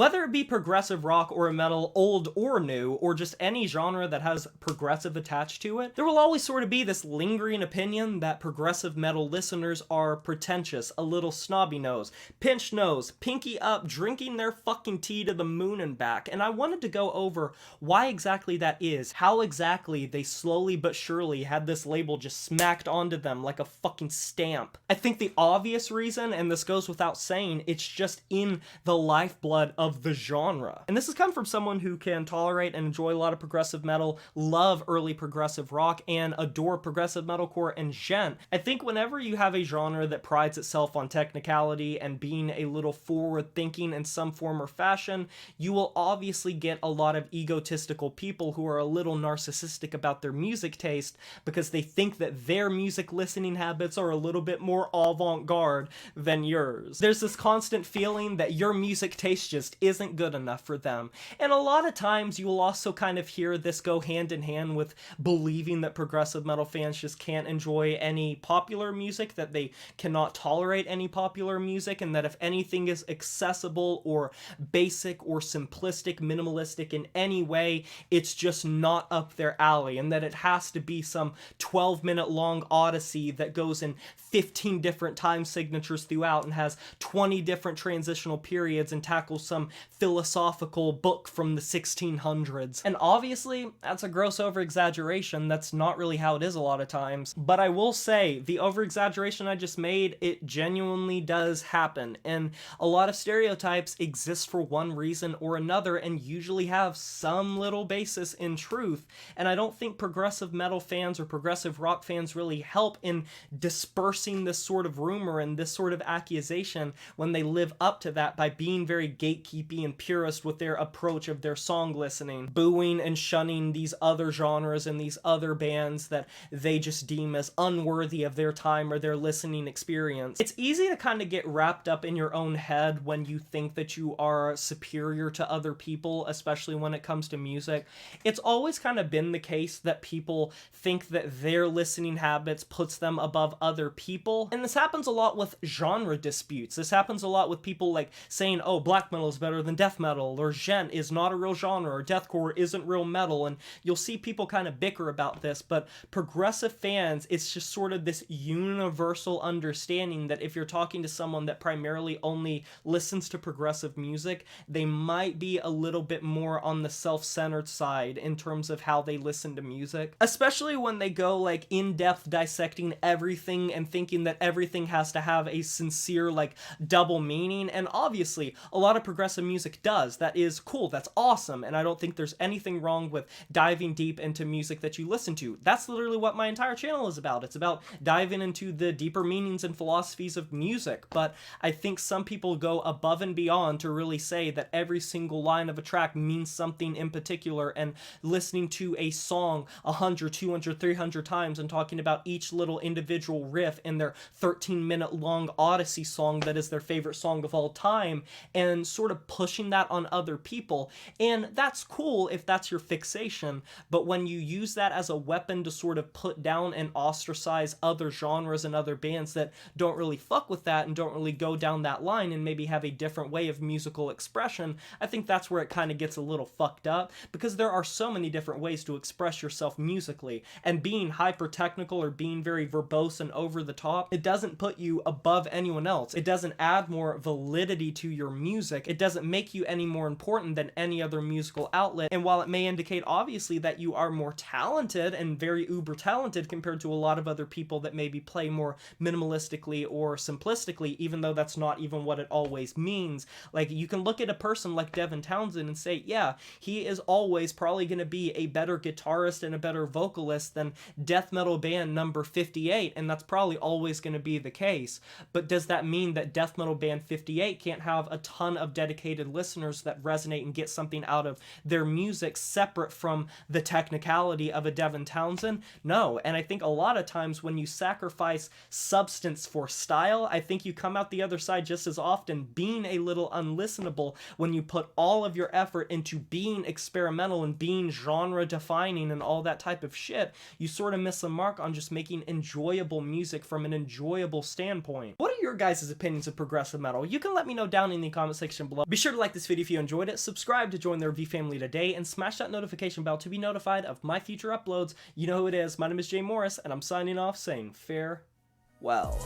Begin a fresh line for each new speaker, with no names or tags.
Whether it be progressive rock or metal, old or new, or just any genre that has progressive attached to it, there will always sort of be this lingering opinion that progressive metal listeners are pretentious, a little snobby nose, pinched nose, pinky up, drinking their fucking tea to the moon and back. And I wanted to go over why exactly that is, how exactly they slowly but surely had this label just smacked onto them like a fucking stamp. I think the obvious reason, and this goes without saying, it's just in the lifeblood of the genre. And this has come from someone who can tolerate and enjoy a lot of progressive metal, love early progressive rock, and adore progressive metalcore and gent. I think whenever you have a genre that prides itself on technicality and being a little forward thinking in some form or fashion, you will obviously get a lot of egotistical people who are a little narcissistic about their music taste because they think that their music listening habits are a little bit more avant-garde than yours. There's this constant feeling that your music taste just isn't good enough for them. And a lot of times you will also kind of hear this go hand in hand with believing that progressive metal fans just can't enjoy any popular music, that they cannot tolerate any popular music, and that if anything is accessible or basic or simplistic, minimalistic in any way, it's just not up their alley, and that it has to be some 12-minute long odyssey that goes in 15 different time signatures throughout and has 20 different transitional periods and tackles some philosophical book from the 1600s. And obviously, that's a gross over-exaggeration. That's not really how it is a lot of times. But I will say, the over-exaggeration I just made, it genuinely does happen. And a lot of stereotypes exist for one reason or another and usually have some little basis in truth. And I don't think progressive metal fans or progressive rock fans really help in dispersing this sort of rumor and this sort of accusation when they live up to that by being very gatekeepy and purist with their approach of their song listening, booing and shunning these other genres and these other bands that they just deem as unworthy of their time or their listening experience. It's easy to kind of get wrapped up in your own head when you think that you are superior to other people, especially when it comes to music. It's always kind of been the case that people think that their listening habits puts them above other people, and this happens a lot with genre disputes. This happens a lot with people like saying, oh, black metal is better than death metal, or gent is not a real genre, or deathcore isn't real metal, and you'll see people kind of bicker about this, but progressive fans, it's just sort of this universal understanding that if you're talking to someone that primarily only listens to progressive music, they might be a little bit more on the self-centered side in terms of how they listen to music, especially when they go like in-depth dissecting everything and thinking that everything has to have a sincere like double meaning. And obviously a lot of progressive music does. That is cool, that's awesome, and I don't think there's anything wrong with diving deep into music that you listen to. That's literally what my entire channel is about. It's about diving into the deeper meanings and philosophies of music. But I think some people go above and beyond to really say that every single line of a track means something in particular, and listening to a song 100, 200, 300 times and talking about each little individual riff in their 13-minute long Odyssey song that is their favorite song of all time, and sort of pushing that on other people. And that's cool if that's your fixation, but when you use that as a weapon to sort of put down and ostracize other genres and other bands that don't really fuck with that and don't really go down that line and maybe have a different way of musical expression, I think that's where it kind of gets a little fucked up, because there are so many different ways to express yourself musically, and being hyper technical or being very verbose and over the top, it doesn't put you above anyone else. It doesn't add more validity to your music. It doesn't make you any more important than any other musical outlet. And while it may indicate obviously that you are more talented and very uber talented compared to a lot of other people that maybe play more minimalistically or simplistically, even though that's not even what it always means, like you can look at a person like Devin Townsend and say, yeah, he is always probably going to be a better guitarist and a better vocalist than death metal band number 58, and that's probably always going to be the case. But does that mean that death metal band 58 can't have a ton of dedicated listeners that resonate and get something out of their music separate from the technicality of a Devin Townsend? No. And I think a lot of times when you sacrifice substance for style, I think you come out the other side just as often being a little unlistenable when you put all of your effort into being experimental and being genre defining and all that type of shit. You sort of miss the mark on just making enjoyable music from an enjoyable standpoint. What are your guys' opinions of progressive metal? You can let me know down in the comment section below. Be sure to like this video if you enjoyed it, subscribe to join the review family today, and smash that notification bell to be notified of my future uploads. You know who it is. My name is Jay Morris, and I'm signing off saying farewell.